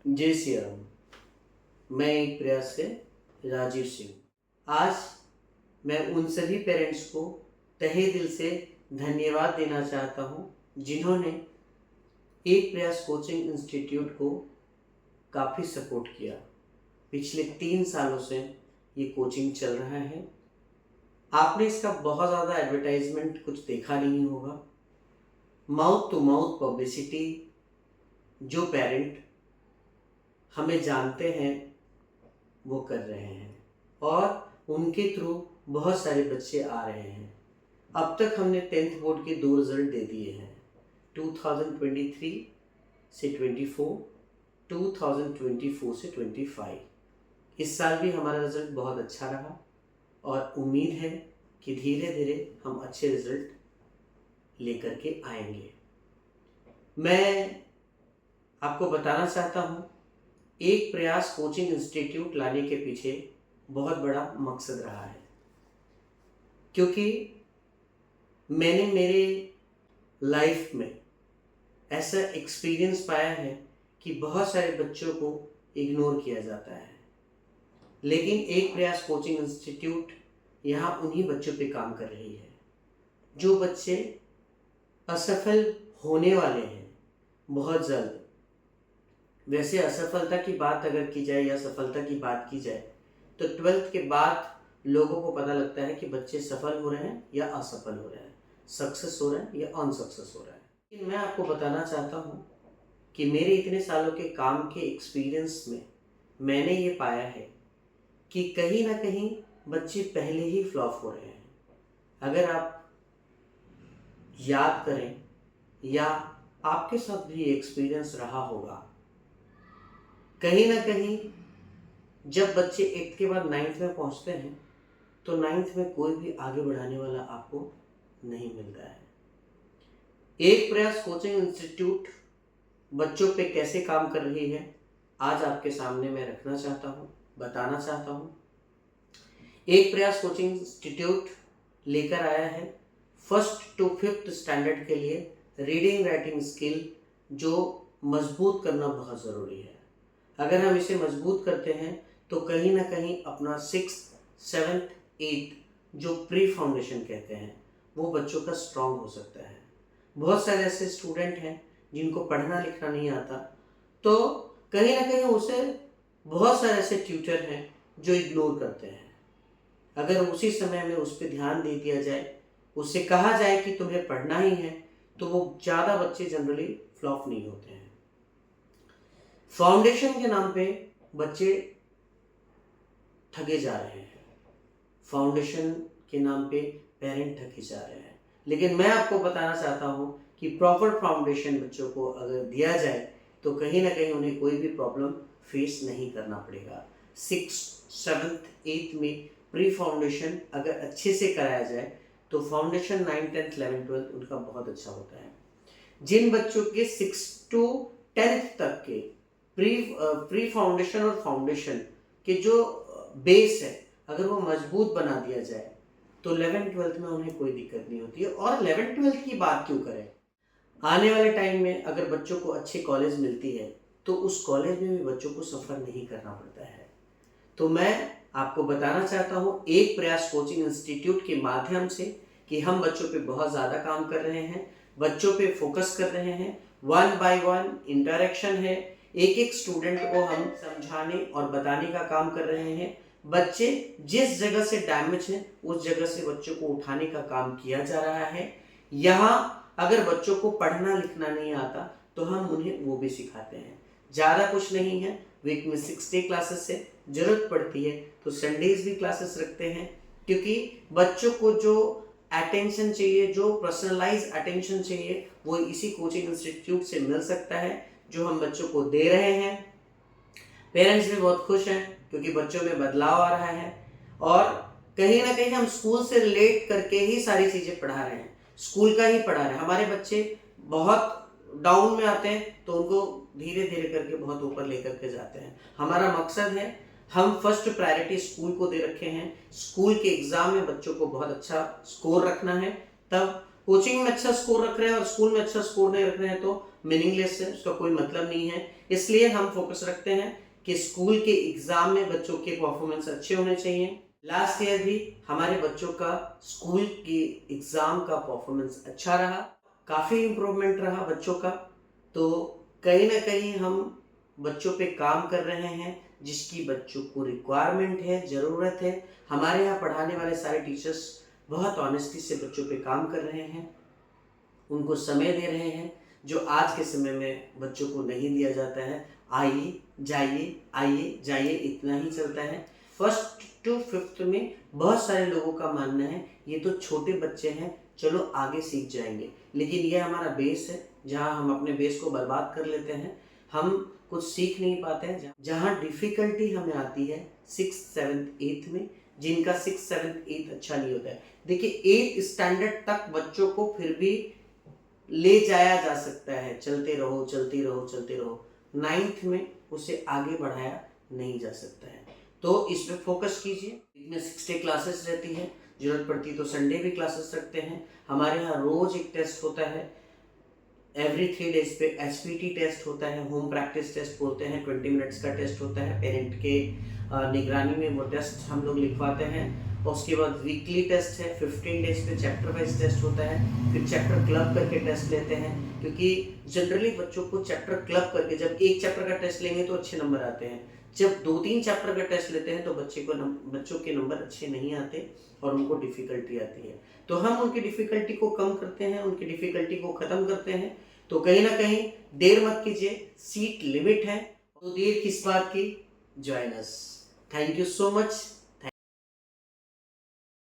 जय श्री राम। मैं एक प्रयास से राजीव सिंह। आज मैं उन सभी पेरेंट्स को तहे दिल से धन्यवाद देना चाहता हूँ जिन्होंने एक प्रयास कोचिंग इंस्टीट्यूट को काफ़ी सपोर्ट किया। पिछले 3 सालों से ये कोचिंग चल रहा है। आपने इसका बहुत ज़्यादा एडवर्टाइजमेंट कुछ देखा नहीं होगा। माउथ टू माउथ पब्लिसिटी जो पेरेंट हमें जानते हैं वो कर रहे हैं और उनके थ्रू बहुत सारे बच्चे आ रहे हैं। अब तक हमने 10th बोर्ड के 2 रिज़ल्ट दे दिए हैं, 2023 से 24, 2024 से 25। इस साल भी हमारा रिज़ल्ट बहुत अच्छा रहा और उम्मीद है कि धीरे धीरे हम अच्छे रिज़ल्ट लेकर के आएंगे। मैं आपको बताना चाहता हूँ, एक प्रयास कोचिंग इंस्टीट्यूट लाने के पीछे बहुत बड़ा मकसद रहा है, क्योंकि मैंने मेरे लाइफ में ऐसा एक्सपीरियंस पाया है कि बहुत सारे बच्चों को इग्नोर किया जाता है, लेकिन एक प्रयास कोचिंग इंस्टीट्यूट यहाँ उन्हीं बच्चों पे काम कर रही है जो बच्चे असफल होने वाले हैं बहुत जल्द। वैसे असफलता की बात अगर की जाए या सफलता की बात की जाए तो 12th के बाद लोगों को पता लगता है कि बच्चे सफल हो रहे हैं या असफल हो रहे हैं, सक्सेस हो रहे हैं या अनसक्सेस हो रहे हैं। लेकिन मैं आपको बताना चाहता हूँ कि मेरे इतने सालों के काम के एक्सपीरियंस में मैंने ये पाया है कि कहीं ना कहीं बच्चे पहले ही फ्लॉप हो रहे हैं। अगर आप याद करें या आपके साथ भी एक्सपीरियंस रहा होगा, कहीं ना कहीं जब बच्चे 8th के बाद 9th में पहुंचते हैं तो 9th में कोई भी आगे बढ़ाने वाला आपको नहीं मिलता है। एक प्रयास कोचिंग इंस्टीट्यूट बच्चों पे कैसे काम कर रही है आज आपके सामने मैं रखना चाहता हूँ, बताना चाहता हूँ। एक प्रयास कोचिंग इंस्टीट्यूट लेकर आया है 1st to 5th स्टैंडर्ड के लिए रीडिंग राइटिंग स्किल जो मजबूत करना बहुत ज़रूरी है। अगर हम इसे मजबूत करते हैं तो कहीं ना कहीं अपना 6th, 7th, 8th जो प्री फाउंडेशन कहते हैं वो बच्चों का स्ट्रांग हो सकता है। बहुत सारे ऐसे स्टूडेंट हैं जिनको पढ़ना लिखना नहीं आता, तो कहीं ना कहीं उसे बहुत सारे ऐसे ट्यूटर हैं जो इग्नोर करते हैं। अगर उसी समय में उस पर ध्यान दे दिया जाए, उससे कहा जाए कि तुम्हें पढ़ना ही है, तो वो ज़्यादा बच्चे जनरली फ्लॉप नहीं होते हैं। फाउंडेशन के नाम पे बच्चे ठगे जा रहे हैं, फाउंडेशन के नाम पे पेरेंट ठगे जा रहे हैं। लेकिन मैं आपको बताना चाहता हूँ कि प्रॉपर फाउंडेशन बच्चों को अगर दिया जाए तो कहीं ना कहीं उन्हें कोई भी प्रॉब्लम फेस नहीं करना पड़ेगा। 6th, 7th, 8th में प्री फाउंडेशन अगर अच्छे से कराया जाए तो foundation 9th, 10th, 11th, 12th उनका बहुत अच्छा होता है। जिन बच्चों के 6th to 10th तक के प्री फाउंडेशन और फाउंडेशन के जो बेस है अगर वो मजबूत बना दिया जाए तो 11th, 12th में उन्हें कोई दिक्कत नहीं होती है। और 11th, 12th की बात क्यों करें, आने वाले टाइम में अगर बच्चों को अच्छी कॉलेज मिलती है तो उस कॉलेज में भी बच्चों को सफ़र नहीं करना पड़ता है। तो मैं आपको बताना चाहता हूँ एक प्रयास कोचिंग इंस्टीट्यूट के माध्यम से कि हम बच्चों पे बहुत ज़्यादा काम कर रहे हैं, बच्चों पे फोकस कर रहे हैं। 1 by 1 इंटरेक्शन है, एक एक स्टूडेंट को हम समझाने और बताने का काम कर रहे हैं। बच्चे जिस जगह से डैमेज है उस जगह से बच्चों को उठाने का काम किया जा रहा है। यहाँ अगर बच्चों को पढ़ना लिखना नहीं आता तो हम उन्हें वो भी सिखाते हैं। ज़्यादा कुछ नहीं है, वीक में 6 डे क्लासेस से ज़रूरत पड़ती है तो संडेज भी क्लासेस रखते हैं, क्योंकि बच्चों को जो अटेंशन चाहिए, जो पर्सनलाइज अटेंशन चाहिए, वो इसी कोचिंग इंस्टीट्यूट से मिल सकता है जो हम बच्चों को दे रहे हैं। पेरेंट्स भी बहुत खुश हैं क्योंकि बच्चों में बदलाव आ रहा है और कहीं ना कहीं हम स्कूल से रिलेट करके ही सारी चीज़ें पढ़ा रहे हैं, स्कूल का ही पढ़ा रहे हैं। हमारे बच्चे बहुत डाउन में आते हैं तो उनको धीरे धीरे करके बहुत ऊपर लेकर के जाते हैं। हमारा मकसद है, हम फर्स्ट प्रायोरिटी स्कूल को दे रखे हैं। स्कूल के एग्जाम में बच्चों को बहुत अच्छा स्कोर रखना है, तब कोचिंग में अच्छा स्कोर रख रहे हैं और स्कूल में अच्छा स्कोर नहीं रख रहे हैं तो मीनिंगलेस है, उसका कोई मतलब नहीं है। इसलिए हम फोकस रखते हैं कि स्कूल के एग्जाम में बच्चों के परफॉर्मेंस अच्छे होने चाहिए। लास्ट ईयर भी हमारे बच्चों का स्कूल की एग्जाम का परफॉर्मेंस अच्छा रहा, काफ़ी इम्प्रूवमेंट रहा बच्चों का। तो कहीं ना कहीं हम बच्चों पे काम कर रहे हैं, जिसकी बच्चों को रिक्वायरमेंट है, ज़रूरत है। हमारे यहाँ पढ़ाने वाले सारे टीचर्स बहुत ऑनेस्टी से बच्चों पे काम कर रहे हैं, उनको समय दे रहे हैं, जो आज के समय में बच्चों को नहीं दिया जाता है। आइए जाइए इतना ही चलता है। फर्स्ट टू फिफ्थ में बहुत सारे लोगों का मानना है ये तो छोटे बच्चे हैं, चलो आगे सीख जाएंगे, लेकिन ये हमारा बेस है जहाँ हम अपने बेस को बर्बाद कर लेते हैं। हम कुछ सीख नहीं पाते हैं। जहाँ डिफ़िकल्टी हमें आती है 6th 7th 8th में, जिनका 6th 7th 8th अच्छा नहीं होता है। देखिए 8th स्टैंडर्ड तक बच्चों को फिर भी ले जाया जा सकता है, चलते रहो चलते रहो चलते रहो। 9th में उसे आगे बढ़ाया नहीं जा सकता है। तो इस पे फोकस कीजिए। इसमें 6 डे क्लासेस रहती है, जरूरत पड़ती तो संडे भी क्लासेस रखते हैं। हमारे यहाँ रोज एक टेस्ट होता है, एवरी 3 डेज पे एसपीटी टेस्ट होता है, होम प्रैक्टिस टेस्ट बोलते हैं, 20 मिनट्स का टेस्ट होता है। पेरेंट के निगरानी में वो टेस्ट हम लोग लिखवाते हैं। और उसके बाद वीकली टेस्ट है, 15 डेज पे चैप्टर वाइज टेस्ट होता है। फिर चैप्टर क्लब करके टेस्ट लेते हैं, क्योंकि जनरली बच्चों को चैप्टर क्लब करके जब एक चैप्टर का टेस्ट लेंगे तो अच्छे नंबर आते हैं। जब 2-3 चैप्टर का टेस्ट लेते हैं तो बच्चों के नंबर अच्छे नहीं आते और उनको डिफ़िकल्टी आती है। तो हम उनकी डिफ़िकल्टी को कम करते हैं, उनकी डिफ़िकल्टी को ख़त्म करते हैं। तो कहीं ना कहीं देर मत कीजिए, सीट लिमिट है, तो देर किस बात की, join us. Thank you so much.